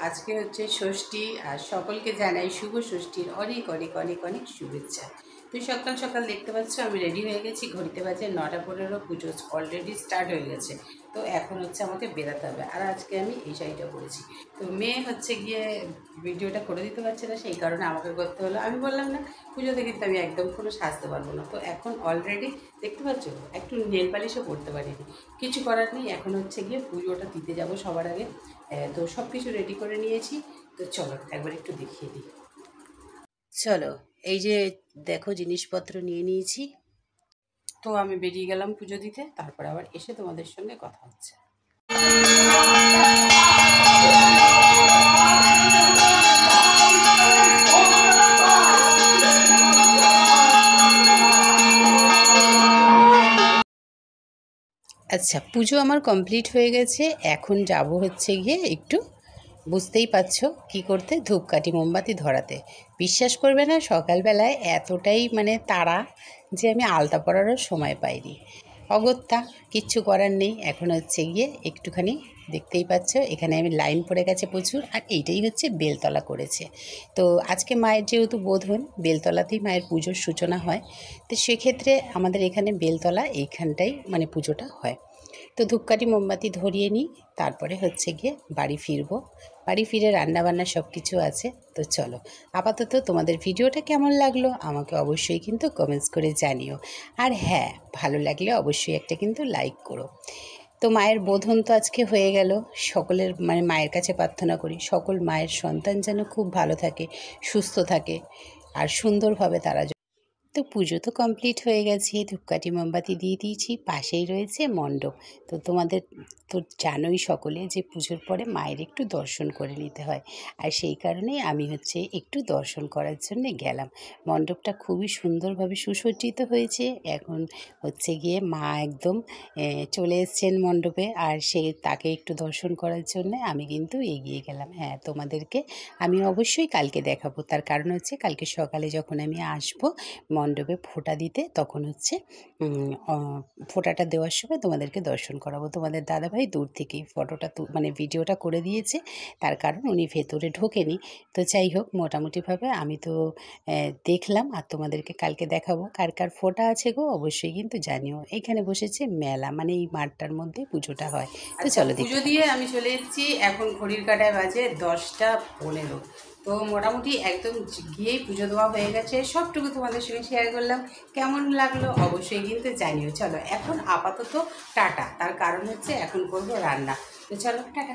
আজকে হচ্ছে ষষ্ঠী আর সকলকে জানাই শুভ ষষ্ঠীর অনেক অনেক অনেক অনেক শুভেচ্ছা। তুই সকাল সকাল দেখতে পাচ্ছ আমি রেডি হয়ে গেছি, ঘড়িতে বাজে 9:15, পুজো অলরেডি স্টার্ট হয়ে গেছে। তো এখন হচ্ছে আমাকে বেরাতে হবে, আর আজকে আমি এই শাড়িটা পরেছি। তো মেয়ে হচ্ছে গিয়ে ভিডিওটা করে দিতে পারছে না, সেই কারণে আমাকে করতে হলো। আমি বললাম না পুজোতে কিন্তু আমি একদম কোনো সাজতে পারবো না। তো এখন অলরেডি দেখতে পাচ্ছ একটু নেল পালিশও করতে পারিনি, কিছু করার নেই। এখন হচ্ছে গিয়ে পুজোটা দিতে যাব সবার আগে। তো সব কিছু রেডি করে নিয়েছি। তো চলো একবার একটু দেখিয়ে দিই। চলো, এই যে দেখো জিনিসপত্র নিয়ে নিয়েছি। তো আমি বেরিয়ে গেলাম পুজো দিতে, তারপর আবার এসে তোমাদের সঙ্গে কথা হচ্ছে। আচ্ছা, পুজো আমার কমপ্লিট হয়ে গেছে। এখন যাব হচ্ছে গিয়ে একটু, বুঝতেই পারছো কি করতে, ধূপকাঠি মোমবাতি ধরাতে। বিশ্বাস করবে না, সকালবেলায় এতটাই তাড়া যে আমি আলতা পরারও সময় পাইনি। অগত্যা কিচ্ছু করার নেই। এখন হচ্ছে গিয়ে একটুখানি, দেখতেই পাচ্ছ এখানে আমি লাইন পড়ে গেছে প্রচুর, আর এইটাই হচ্ছে বেলতলা করেছে। তো আজকে মায়ের যেহেতু বোধন, বেলতলাতেই মায়ের পুজোর সূচনা হয়। তো সেক্ষেত্রে আমাদের এখানে বেলতলা এইখানটাই পুজোটা হয়। তো ধূপকাঠি মোমবাতি ধরিয়ে নিই, তারপরে হচ্ছে গিয়ে বাড়ি ফিরবো। বাড়ি ফিরে রান্নাবান্না সব কিছু আছে। তো চলো, আপাতত তোমাদের ভিডিওটা কেমন লাগলো আমাকে অবশ্যই কিন্তু কমেন্টস করে জানিও। আর হ্যাঁ, ভালো লাগলে অবশ্যই একটা কিন্তু লাইক করো। তো মায়ের বোধন তো আজকে হয়ে গেল। সকলের মায়ের কাছে প্রার্থনা করি সকল মায়ের সন্তান যেন খুব ভালো থাকে, সুস্থ থাকে, আর সুন্দরভাবে তারা। তো পুজো তো কমপ্লিট হয়ে গেছে, ধূপকাঠি মোমবাতি দিয়ে দিয়েছি, পাশেই রয়েছে মণ্ডপ। তো তোমাদের তো জানোই সকলে যে পুজোর পরে মায়ের একটু দর্শন করে নিতে হয়, আর সেই কারণেই আমি হচ্ছে একটু দর্শন করার জন্যে গেলাম। মণ্ডপটা খুবই সুন্দরভাবে সুসজ্জিত হয়েছে। এখন হচ্ছে গিয়ে মা একদম চলে এসছেন মণ্ডপে, আর তাকে একটু দর্শন করার জন্যে আমি কিন্তু এগিয়ে গেলাম। হ্যাঁ, তোমাদেরকে আমি অবশ্যই কালকে দেখাবো। তার কারণ হচ্ছে কালকে সকালে যখন আমি আসবো মণ্ডপে ফোঁটা দিতে, তখন হচ্ছে ফোঁটাটা দেওয়ার সময় তোমাদেরকে দর্শন করাবো। তোমাদের দাদাভাই দূর থেকেই ফটোটা ভিডিওটা করে দিয়েছে, তার কারণ উনি ভেতরে ঢোকেনি। তো যাই হোক, মোটামুটিভাবে আমি তো দেখলাম, আর তোমাদেরকে কালকে দেখাবো। কার কার ফোঁটা আছে গো অবশ্যই কিন্তু জানিও। এইখানে বসেছে মেলা, এই মাঠটার মধ্যে পুজোটা হয়। তো চলো, পুজো দিয়ে আমি চলে এসেছি। এখন ঘড়ির কাঁটায় বাজে 10:15। তো মোটামুটি একদম গিয়েই পুজো দেওয়া হয়ে গেছে। সবটুকু তোমাদের সঙ্গে শেয়ার করলাম। কেমন লাগলো অবশ্যই কিন্তু জানিও। চলো এখন আপাতত টাটা, তার কারণ হচ্ছে এখন করবো রান্না। তো চলো টাটা।